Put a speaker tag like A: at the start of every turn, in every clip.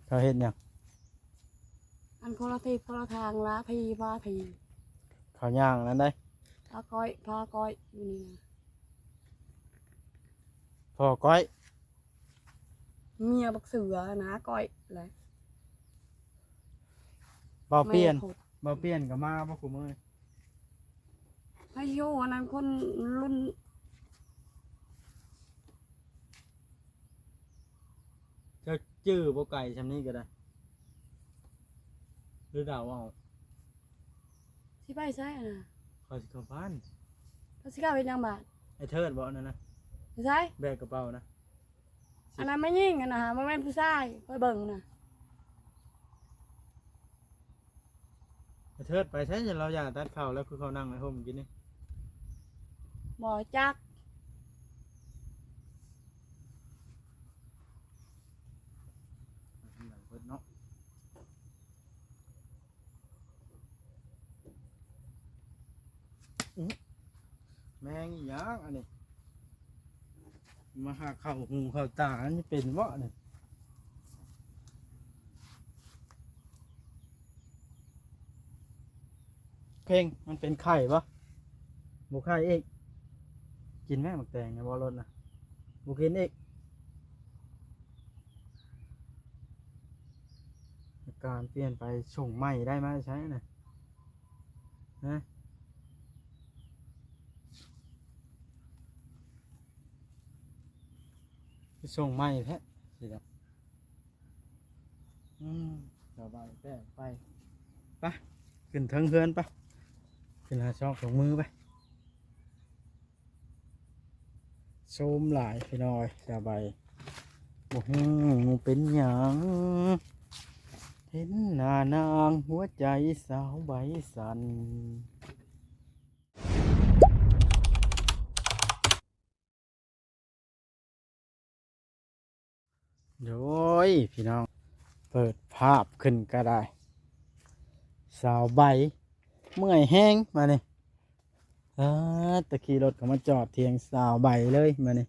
A: เขาเฮ็ดหยัง
B: อันคนละทีคนละทางละทีพาที
A: เขาย่างนั้นได้
B: พาก้อยพาก้อยอยู่นี่นะ
A: พ่อก้อย
B: เมียบักเสือนะก้อยเลย
A: เบาเปลี่ยน
B: แม่
A: เบาเปลี่ยนก็มาบ่คุมื้อ
B: ให้โยอันนั้นคนรุ่น
A: เจ้าจื้อบ่ไก่ซำนี้ก็ได้หรือเดาเอา
B: ที่ไปใช่นะ
A: เขาสิเข้าบ้าน
B: เขาสิกล้าเป็นยังบาท
A: ไอ้เทิดบ่นั่นนะ
B: ใช่
A: แบกกระเป๋านะ
B: อันนั้นไม่ยิ่งกันนะฮะไม่แม่นผู้ชายไปเบิ่งนะ
A: ไอ้เทิดไปใช้เราอยากตัดข้าวแล้วคือเขานั่งในห้องกินนี่
B: บ่จัก
A: เพิ่นเนาะแมงอีหยังอันนี้มาหาข้าวหุงข้าวตาอันนี้เป็นบ่นี่เพ่งมันเป็นไข่ปะบุไข่เอกกินแม่หมักแตงนะบอรถนะบุกินเอกอาการเปลี่ยนไปส่งใหม่ได้ไหมใช่นะฮะส่งใหม่แท้สิครับสบายแต่ไปขึ้นเทิงเฮือนไปขึ้นหาช่องของมือไปโซมหลายพี่น้อยสบายบ่ฮู้เป็นหยังเห็นหน้านางหัวใจสาวใบสันโดยพี่น้องเปิดภาพขึ้นก็ได้สาวใบเมื่อยแห้งมาเนี่ยตะขี่รถก็มาจอดเทียงสาวใบเลยมาเนี่ย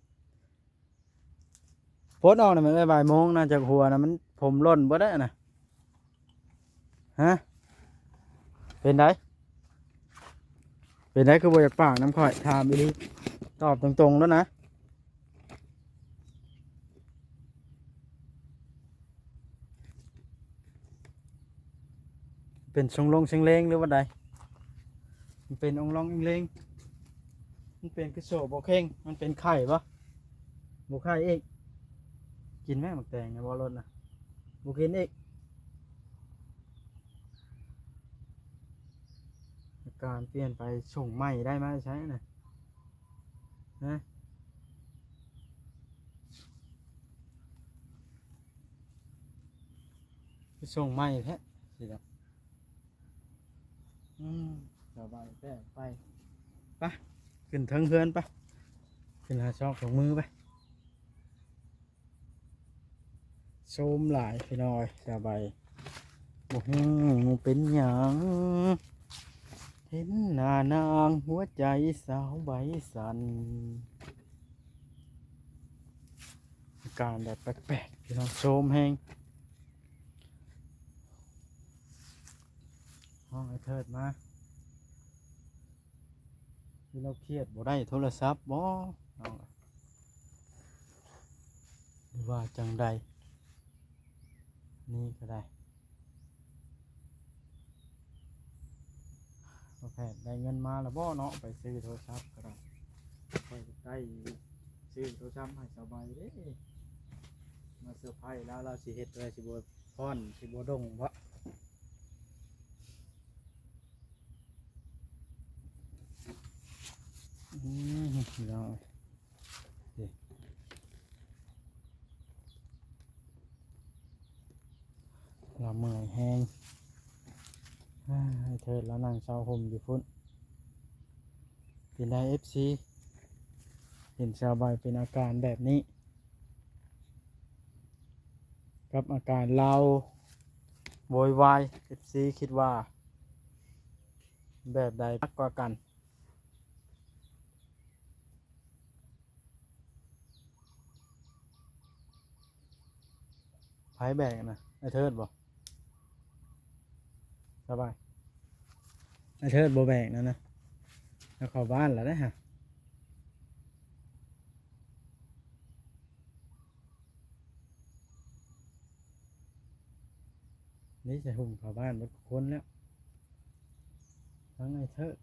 A: โพสต์ออกนะมันบ่ายโมงนะจากหัวนะมันผมร่นบ่ได้นะฮะเป็นไดคือบ่อยากปากน้ำข่อยถามอีหลีตอบตรงๆแล้วนะเป็นชงลงเชงเลงหรือว่าใดมันเป็นองลองอิงเลงมันเป็นกระโสบโอเข่งมันเป็นไข่ปะบไข่เอกกินแม่หมักแตงนะบอรถนะบุกินเอกอาการเปลี่ยนไปส่งใหม่ได้ไหมใช่นะฮะส่งใหม่แท้สิครับสบายแต่ไปขึ้นเทิงเฮือนไปขึ้นหาช่องของมือไปโซมหลายพี่น้อยสบายบ่ฮู้เป็นหยังเห็นหน้านางหัวใจสาวใบสันอาการแบบแปลกๆพี่น้องโซมแห้งห้องไอ้เทิดมาที่เราเครียดบ่ได้โทรศัพท์บ่เอาล่ะหรือว่าจังใดนี่ก็ได้พอแพทย์ได้เงินมาแล้วบ่เนาะไปซื้อโทรศัพท์ก็ได้ไปได้ซื้อโทรศัพท์ให้สบายเด้มาเซอร์ไพรส์แล้วเราสิเฮ็ดอะไรสิบ่พรสิบ่ดงวะเราเราเมื่อยแห้งให้เธอแล้วนั่งเศร้าห่มอยู่พุ่นเป็นได้FCเห็นชาวใบเป็นอาการแบบนี้กับอาการเราโวยวาย FC คิดว่าแบบใดมากกว่ากันไผแบกนะ ไอ้เทิดบ่สบายไอ้เทิดบ่แบกนั่นนะแล้วเข้าบ้านแล้วนะฮะนี่จะหุ่มเข้าบ้านหมดคนแล้วทั้งไอ้เทิด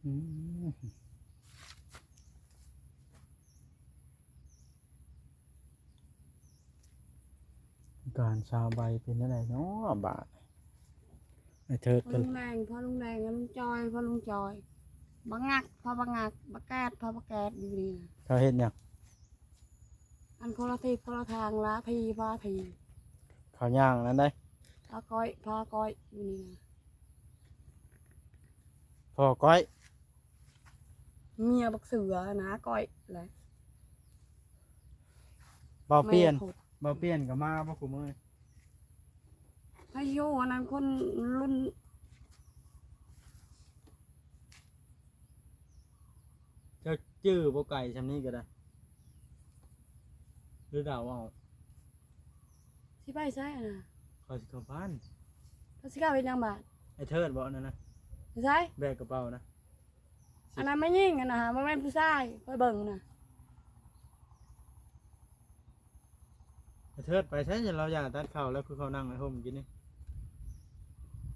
A: อืมการชาวใบเป็นอะไรเนาะบาทไอ้เทิด
B: พ่อ
A: ก็
B: ลุงแดงพ่อลุงแดงกับลุงจอยพ่อลุงจอยบังงักพ่อบังงักบักแกดพ่อบักแกดอยู่นี่นะ
A: เขาเห็นยัง
B: อันคนละทิศคนละทางละทีพาที
A: เขาย่างนั้นได้
B: พาก้อยพาก้อยอยู่นี่นะ
A: พ่อก้อย
B: เมียบักเสือนะก้อยเลย
A: เบาเปลี่ยน
B: แม่ขุด
A: เบาเปลี่ยนกับมาบ่คุมือ
B: พายุอันนั้นคนรุ่น
A: เจ้าจื้อบ่ไก่ชำนี้ก็ได้หรือเดาเอา
B: ที่ไปใช่นะ
A: ขอสิเข้าบ้าน
B: เขาสิก้าวเป็นยังบาท
A: ไอ้เทิดบ่นั่นนะ
B: ใช่
A: แบกกระเป๋านะ
B: อันนั้นไม่ยิ่งกันนะฮะมันเป็นผู้ชายไปเบิ่งนะ
A: ไอ้เทิดไปใช้เราอยากตัดเข่าแล้วคือเขานั่งในห้องกินนี่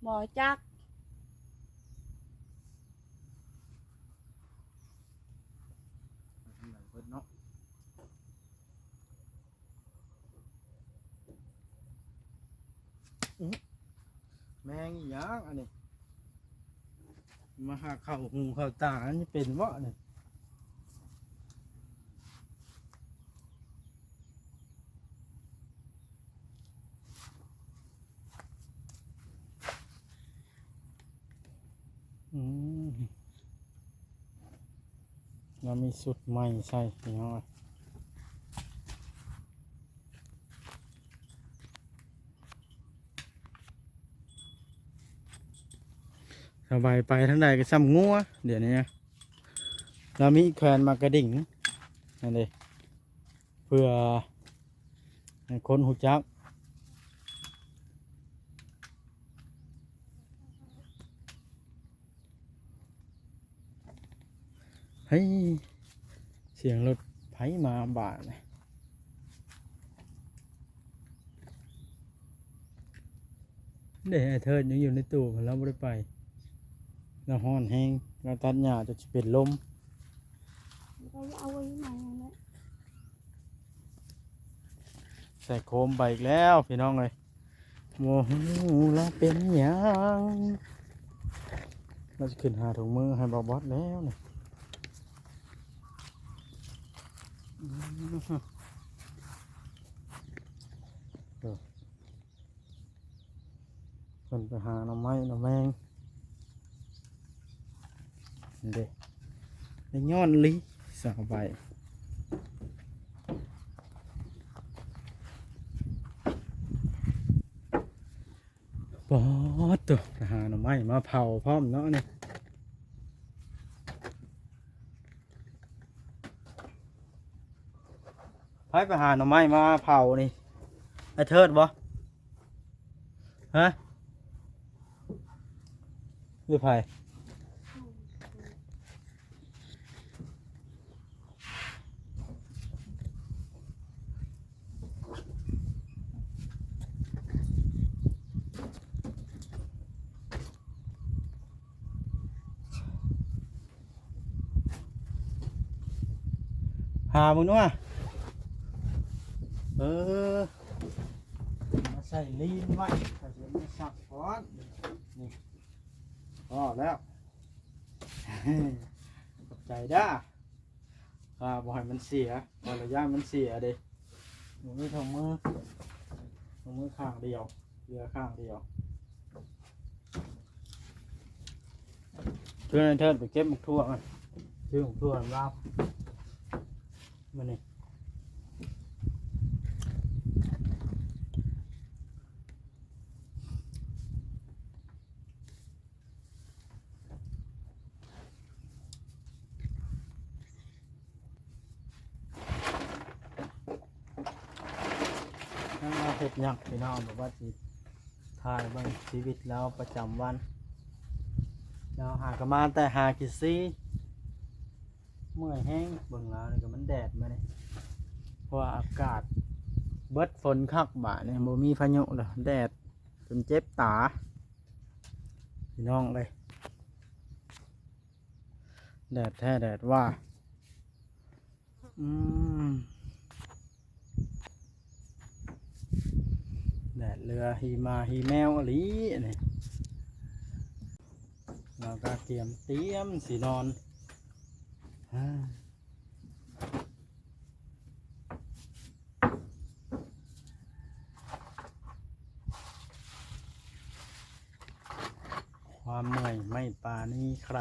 B: บ่อจัก
A: ทำหลังเพิ่นเนาะแมงอีหยังอันนี้มาหาข้าวหุงข้าวตาอันนี้เป็นบ่นี่อืมเรามีสุดใหม่ใช่พี่น้องสบายไปทั้งใดก็ซ้ำงัวเดี๋ยวนี้เรามีแขวนมากระดิ่งนั่นเองเพื่อให้คนหูจักเฮ้ยเสียงรถไผมาบาดเลยเดี๋ยวไอ้เทิดยังอยู่ในตู้เราไม่ได้ไปเราห้อนแห้งเราตัดหญ้าจะเป็นลม
B: เราเอาไว้ไหนนั่นแหละ
A: ใส่โคมไปอีกแล้วพี่น้องเลยโมโหเราเป็นหยังเราจะขึ้นหาถุงมือให้บอบอสแล้วเนี่ยคนไปหาหน่อไม้หน่อแมงนี่เด้ได้ย้อนลิสาวใบบอสตัวไปหาหน่อไม้มาเผาพร้อมเนาะเนี่ยไปหาหน่อไม้มาเผานี่ไอ้เทิดบ่ฮะหรือไผหามึงด้วยเออมาใส่ลีนไว้ใส่เสียงสับก้อนนี่พอแล้ว ขอบใจด้าบ่ให้มันเสียพอระยะมันเสียเด้หนูไม่ทำมือข้างเดียวเรือข้างเดียวเพื่อนเทิดไปเก็บหมกทั่วมันซื้อหมกทั่วของเรามานี่ เฮ็ดหยังพี่น้องบอกว่าสิถ่ายเบิ่งชีวิตเราประจำวันเราหากนมาแต่หากินซี่เมื่อยแห้งเบิ่งแล้วนี่ก็มันแดดมานี่เพราะว่าอากาศเบิดฝนคักบ่านี่บ่มีพายุแล้วแดดจนเจ็บตาพี่น้องเลยแดดแท้แดดว่าแดดเรือฮีมาฮีแมวอหลีนี่เราก็เตรียมสีนอนความเหนื่อยไม่ปราณีใคร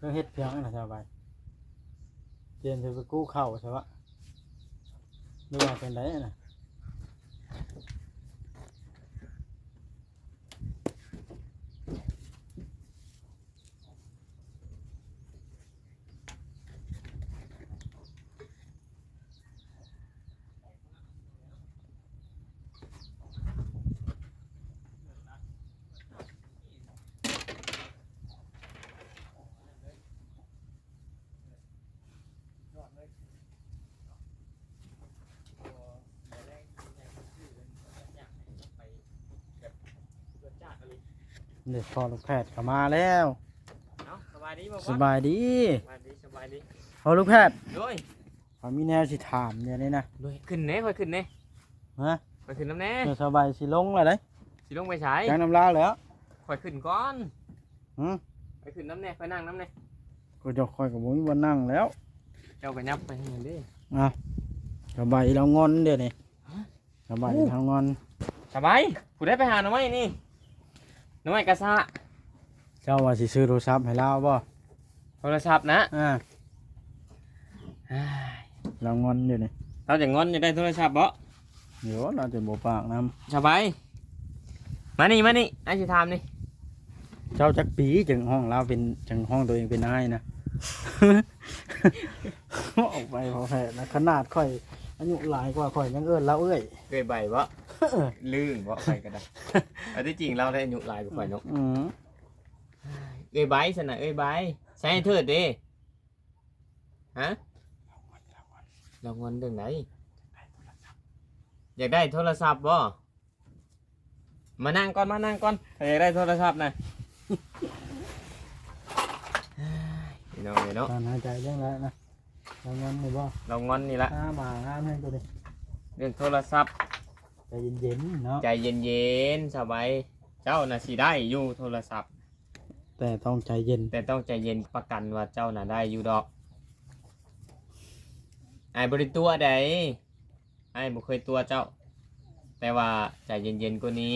A: เพื่อเฮ็ดเพียงนะสบายเตรียมจะไปกู้เข่าใช่ปะดูว่าเป็นไรนะเด็กพอลูกแพทย์ก็มาแล้ว
C: สบายดีบ่
A: สบายดี
C: สบายดี
A: พอลูกแพทย์
C: ด้วย
A: พอมีแนวสิถามเนี่ยนี่นะ
C: ด้วยขึ้นเน่ค่อยขึ้นเน่
A: ฮะ
C: ค่อยขึ้นน้ำแน่
A: เดี๋ยวสบายสิลงเลยเด้
C: สิลงไปใช้
A: จังน้ำลาแล้ว
C: ค่อยขึ้นก่อน
A: หืม
C: ค่อยขึ้นน้ำแน่ค่อยนั่งน้ำแน่
A: ก็จะคอยกับผมวันนั่งแล้ว
C: เจ้าก็ยับไปให้มันดิ
A: สบายเรางอนเดี๋ยวนี้สบายเรางอน
C: สบายผู้ได้ไปหาหน่อไม้นี่หน่อไม้กระซะ
A: เจ้าว่าสิซื้อโทรศัพท์ให้เราบ่
C: โทรศัพท์นะ
A: เรางอนเดี๋ยวนี้
C: เราจะงอนจะได้โทรศัพท์บ่
A: เดี๋ยวเราจะบ่ปากน้
C: สบายมานี่ไอ้สิถามนี่
A: ำเจ้าจักปีจังห้องเราเป็นจังห้องตัวเองเป็นนายนะ ออกไปพอแพ้นะขนาดค่อยอายุหลายกว่าค่อยยังเอิ้นเราเอ้ย
C: เคยใบบ่ลื่นบ่ใครก็ได้อันที่จริงเราได้อายุหลายกว่าเนาะเอ้ยใบสนะเอ้ยใบใช้ให้เถิดดิฮะเรางอนเรื่องไหนอยากได้โทรศัพท์บ่มานั่งก่อนถ้าอยากได้โทรศัพท์นะนี่น้องนี่เนาะ
A: การหายใจเรื่องแล้วนะเรางอนนี่บ่
C: เรางอนนี่ละ
A: หมางามให้ตัวนี้
C: เรื่องโทรศัพท์
A: ใจเย็นๆเนาะ
C: ใจเย็นๆสบายเจ้าน่ะสิได้อยู่โทรศัพท์
A: แต่ต้องใจเย็น
C: แต่ต้องใจเย็นประกันว่าเจ้าน่ะได้อยู่ดอกไอ้บริตัวใดไอ้บ่เคยตัวเจ้า แต่ว่าใจเย็นๆกว่านี้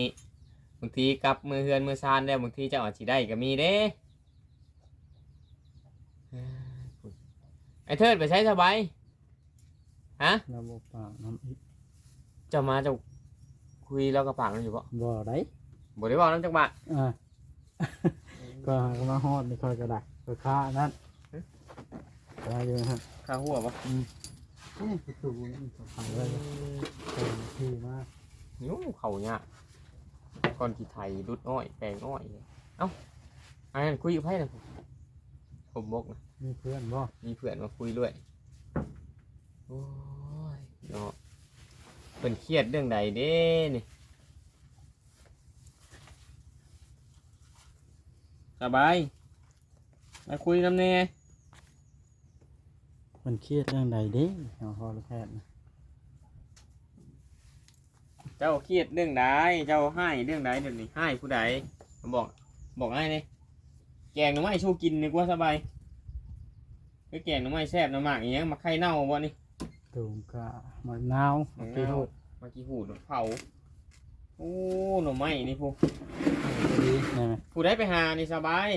C: บางทีกลับมือเฮือนมือซานแล้วบางทีเจ้าอาจสิได้ก็มีเด้ไอ้เทิดไปใช้สบายฮะ
A: ระบบปากน้ำอิด
C: เจ้ามาเจ้าคุยแล้วก็ปากมันอยู่ปะ
A: บ่ได้
C: บ่ได้บอกน้ำจังบะ
A: ก็มาฮอดนี่ค่อยกระดักก็ค่านั้นได้อยู่ฮะ
C: ข้าหัวปะ
A: ประตูนี่ขังเลยเป็นที่มาก
C: นิ้วเข่าเนี่ยก่อนที่ไทยรุดอ้อยแปลงอ้อยเอ้าไอ้คุยกับไพ่นะผมบอกนะ
A: มีเพื่อนบ่
C: มีเพื่อนมาคุยด้วยโอ้ยเนาะเป็นเครียดเรื่องใดเด้นี่สบายมาคุยกันเนี่ย
A: มันเครียดเรื่องใดเด้เอาพอลูกแพทย์นะ
C: เจ้าเครียดเรื่องใดเจ้าให้เรื่องใดเดี๋ยวนี้ให้ผู้ใดบอกให้นี่แกงหน่อไม้ชูกินนี่กว่าสบายคือแกงหน่อไม้แซ่บหน่อหมากอย่างเงี้ยมาไข่เน่าบ่นี่
A: ตูมกะมะนาวมะกรูด
C: มากี่หูดเผาโอ้หน่อไม้นี่ผู้
A: ดีได้ไหม
C: ผู้ใดไปหานี่สบาย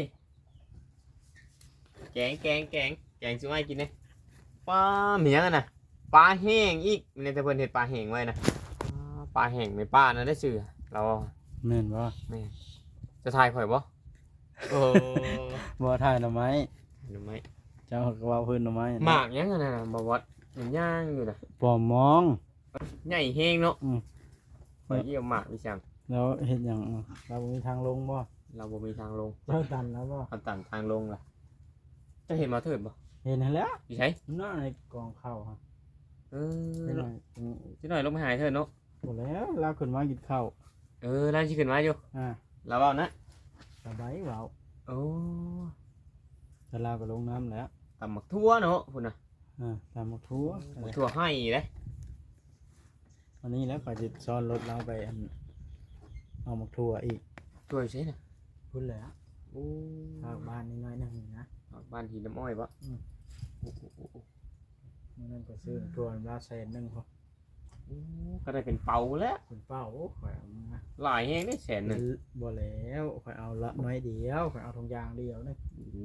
C: แกงสิมาให้กินเนี่ยปลาเหมียงอะน่ะปลาแห้งอีกในแต่เพิ่นเฮ็ดปลาแห้งไว้นะปลาแห้งในป้านะได้ชื่อเรา
A: แม่นบ่
C: แม่จะทายข่อยบ่โอ้
A: บ่ถ่ายหน่อไม้
C: หน่อไม้
A: เจ้าก็ว่าเพิ่นหน่อไม้
C: หมากยังอะน่ะบ่วัดมันย่างอยู่น่ะ
A: ปอมมอง
C: ใหญ่แห้งเนาะ
A: อืม
C: ข่อยเยี่ยมหมากพี่ช่าง
A: แล้วเฮ็ดหยังเราบ่มีทางลงบ่
C: เราบ่มีทางลง
A: เจ้าตันแล้วบ่
C: เอาตันทางลงล่ะจะเห็นมาเถิดบ่
A: เห็นแล้ว
C: อยู่ไส
A: น่าในกองข้าวฮะ
C: เอ
A: เห็น
C: อ
A: หน่อย
C: สิหน่อยลงไปหาเถิดเนาะ
A: บ่แล้วเราขึ้นมากินข้าว
C: แล้วสิขึ้นมาอยู่
A: อ่า
C: เราเอานะ
A: สบายเว้า
C: โอ้
A: แต่เราก็ลงน้ำแล้ว
C: ตำหมักทั่วเนาะพุ่นน่ะ
A: ตามหมกทั่ว
C: หมักทั่วให้เด้
A: วันนี้แล้วก็จะซ้อนรถเราไปเอาหมกทั่วอีก
C: ทั่วอยู่ไสน่ะ
A: พุ่นแล้ว
C: โอ้
A: ทางบ้านนิดหน่อยหนึงนะ
C: บ้านหินน้ำอ้อยบ่
A: อืม
C: โอ้โห
A: มื้อนั้นก็ซื้อทั่วละแสนหนึงพอ
C: ก็ได้เป็นเป่าแล้ว
A: คุณเป้าข่อยเอามา
C: หลายแฮงได้แสนหนึง
A: บ่แล้วข่อยเอาละน้อยเดียวข่อยเอาทงยางเดียวนึง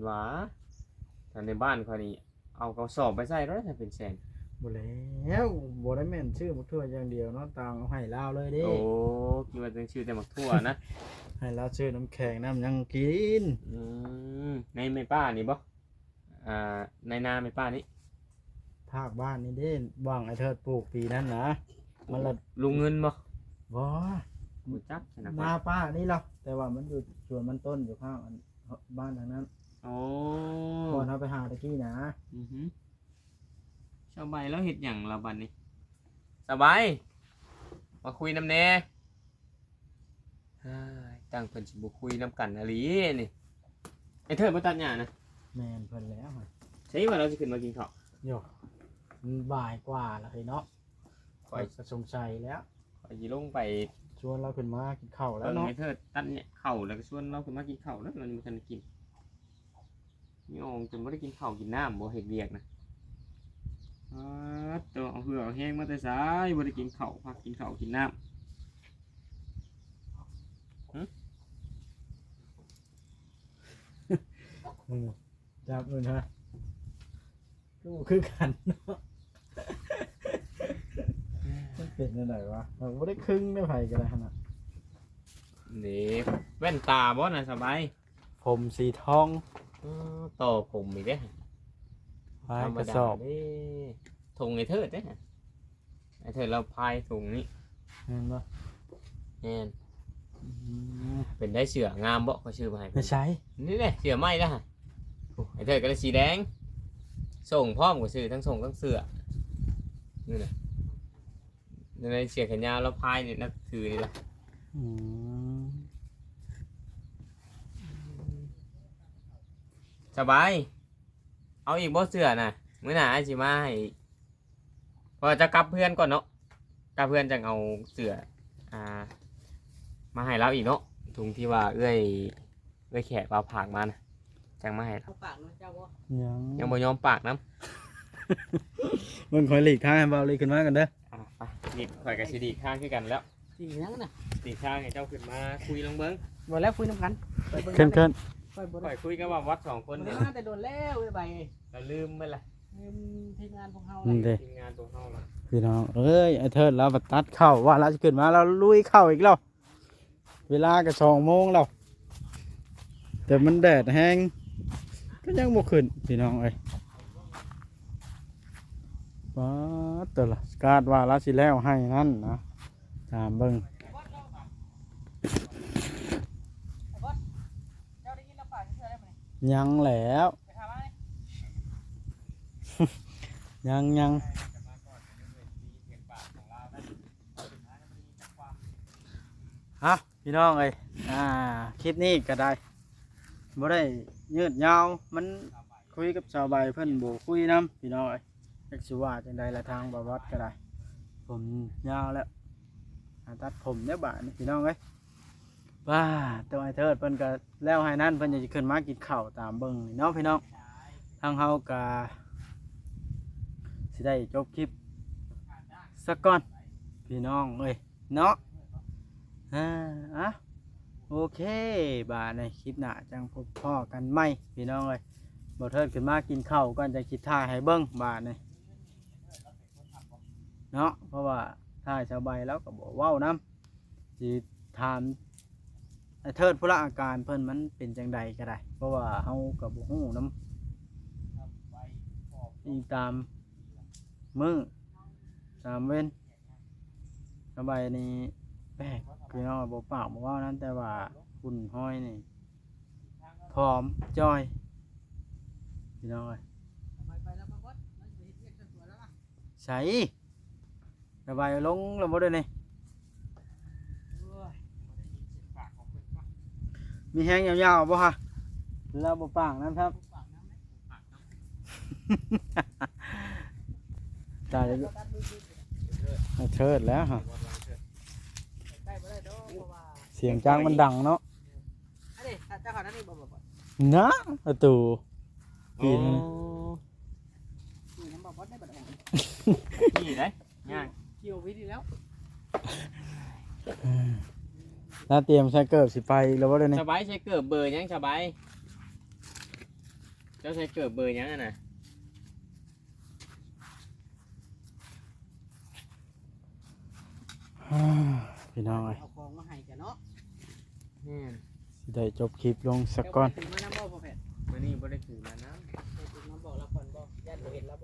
C: หวาแต่ในบ้านเขานี่เอากระสอบไปใส่แล้วถ้าเป็นแสน
A: บ่แล้วบ่ได้แม่นชื่อหมกทั่วอย่างเดียวเนาะต่างเอาให้ลาวเลยเด้
C: โอ้คิดว่าเป็นชื่อแต่หมักทั่วนะ
A: ให้ลาวชื่อน้ำแข็งน้ำยังกิน
C: ในแม่ป้านี่บ่ในนาแม่ป้านี่
A: ภาคบ้านนี่เด้ว่างไอ้เทิดปลูกปีนั้นนะมันละ
C: ลุงเงินบ่
A: บ่
C: รู้จักใช่นะ
A: นาป้านี่ล่ะแต่ว่ามันอยู่สวนมันต้นอยู่ข้างบ้านทางนั้น
C: โอ้
A: ก่อนเอาไปหาตะกี้นะ
C: สบายแล้วเฮ็ดหยังล่ะบัดนี้สบายมาคุยนำแน่ตั้งเพิ่นสิบ่คุยนำกันอะลีนี่ไอ้เถิดบ่ตัดหญ้านะ
A: แม่นเพิ่นแล้วอะ
C: ใช่ว่าเราสิขึ้นมากินข้าว
A: โยมันบ่ายกว่าแล้วเฮ้ยเนาะ
C: ข่
A: ข่
C: อ
A: อย ยสงสัยแล้ว
C: ข่อยสิลงไป
A: ชวนเราขึ้นมากินข้าวแล้
C: แล้ว ว
A: เนาะ
C: ไอ้เถิดตัดเนี่ยข้าวแล้วก็ชวนเราขึ้นมากินข้าวแล้วเราบ่ทันได้กินนี่อองจนบ่ได้กินข้าวกินน้ำบ่เฮ็ดเวียกนะตัวเอาเหือเอาแห้งมาแต่ซ้ายบ่ได้กินข้าวพักกินข้าวกินน้ำ
A: จับมือนะก็บ่คือกันเนาะมันเป็นจังไดวะเราบ่ได้ครึ่งได้ไผก็ได้ขนาด
C: นี่แว่นตาบ่น่ะสบาย
A: ผมสีทอง
C: ต่อผมอีกเด้
A: พายกระสอบ
C: เด้ถุงไอ้เถิดเด้ไอ้เถิดเราพายถุงนี้
A: เห็นบ่
C: แน่นเป็นได้เสืองามบ่เขาชื่อมาให้
A: ไม่ใช่
C: นี่แหละเสือไหม้แล้วฮะโอ้ไอ้เถิดก็ได้สีแดงส่งพร้อมกับซื้อทั้งส่งทั้งเสือนี่น่ะในเสือแขนยาวเราพายนี่นักถือนี่ล่ะ
A: อืม
C: สบายเอาอีกบ่เสือน่ะมื้อหน้าอาสิมาให้อีกเพอจะกลับเพื่อนก่อนเนาะกลับเพื่อนจังเอาเสือมาให้เราอีกเนาะถุงที่ว่าเอ้ยแขกเราผากมานะจังมาให้เรา
D: เอาปากนะเจ้าบ่
C: ยังบ่ยอมปากน้
A: มึงคอยหลีกทางให้เบาหลีกขึ้นมากันเด้อ
C: ำไปนี่ข่อยกับสิดีข้างคือกันแล้ว
D: สิ่งนั้นน่ะ
C: ดีข้างให้เจ้าขึ้นมาคุยลงเบิ้ง
D: บ่แล้วคุยน้ำกันไปบิ่ง
A: เขิน
D: ไปบ่
C: ข่
D: ได้
C: อยคุยกับว่าวัดสองคน
D: บ่
C: เนี่
D: ได้
C: ย
D: มาแต่โดนแล้วเว้ยใบ
C: เราลืมไปละ
D: ทีมงานของเฮา
A: ๆนี่เด้
C: ทีมงานตัวเฮาละ
A: พี่น้องเอ้ยไอ้เทิดเราตัดเข้าว่าเราจะขึ้นมาเราลุยเข้าอีกแล้วเวลาก็2 โมงแล้วแต่มันแดดแห้งก็ยังบ่ขึ้นพี่น้องเอ้ยป๊าดแต่ละกาดว่าเราสิแล้วให้นั่นนะตามเบิ่ง
D: เจ้าได้ยินแล้วปากเชื่อได้บ่นี่
A: ยังแล้ว
D: ไปถามมาดิ
A: ยังฮะพี่น้องเอ้ยคลิปนี้ก็ได้บ่ได้ยืดยาวมันคุยกับชาวใบเพิ่นบ่คุยนํพี่น้องเอ้ยจักสิว่าจังใดละทางบ่วัดก็ได้ผมยาวแล้ว ตัดผมเด้อบาดนี่พี่น้องเอ้ยว้าตัวไอ้เทิดเพิ่นก็แล้วให้นั่นเพิ่นจะขึ้นมากินข้าวตามเบิ่งนี่เนาะพี่น้องทางเฮาก็สิได้จบคลิปสักก่อนพี่น้องเอ้ยเนาะอ่ะโอเคบาดในคลิปหน้าจังพบพ่อกันใหม่พี่น้องเอ้ยบ่เทิดขึ้นมากินข้าวก่อนจะคิดท่าให้เบิ่งบาดนี่เนาะเพราะว่าท่าชาวใบแล้วก็บ่เว้านํสิถามไอ้เทิดผู้ละอาการเพิ่นมันเป็นจังใดก็ได้เพราะว่าเฮาก็บ่ฮู้นํอีตามมื้อตามเว้นชาวใบนี่แปลกพี่น้องบ่ปากบ่เว้านั้นแต่ว่าคุณห้อยนี่พร้อมจ้อยพี่น้องเอ้ย
D: ไปแล้วมาบดมันจะเฮ็ดเวียกจนสวยแล้วล่ะ
A: ใส่ระบายลงแล้วบ่ได้นี่
D: โอ้ยบ่ได้ยินเสียงปากของเพิ่นปะ
A: มีแฮงยาวๆบ่ฮะเราบ่ปากนั้นครับ
D: ปากน้ำไหมปากน้ำ
A: ตายแล้ว
D: ตัดมือสิ
A: เชิดแล้วฮะ
D: ได้บ่ได้ดอกเพราะว่า
A: เสียงจ้างมันดังเนาะ
D: อันนี้ถ้าเจ้าขอนั่นนี่บ่
A: นะประตู
C: โอ้
D: นี่น้ำบ่ได้บ่ได้
C: นี่ได้ย่าง
D: เกี่ยววิธีแล้ว
A: น่าเตรียมใช้เกิบสิไปแล้วบ่ได้นี่
C: สบายใช้เกิดเบอร์ยังสบายเจ้าใช้เกิดเบอร์ยังอ่ะนะ
A: พี่น้องเอ้ย
D: เอาของมาให้แกเนาะ
C: นี่
A: สิได้จบคลิปลงสักก่อน
D: ถึงมาน้ำบ่พอแพทย์
C: มื้อนี้บ่ได้ถือมานะ
D: ถึงมาบอกเราก่อนบ่ญาติบ่เห็นแล้วบ่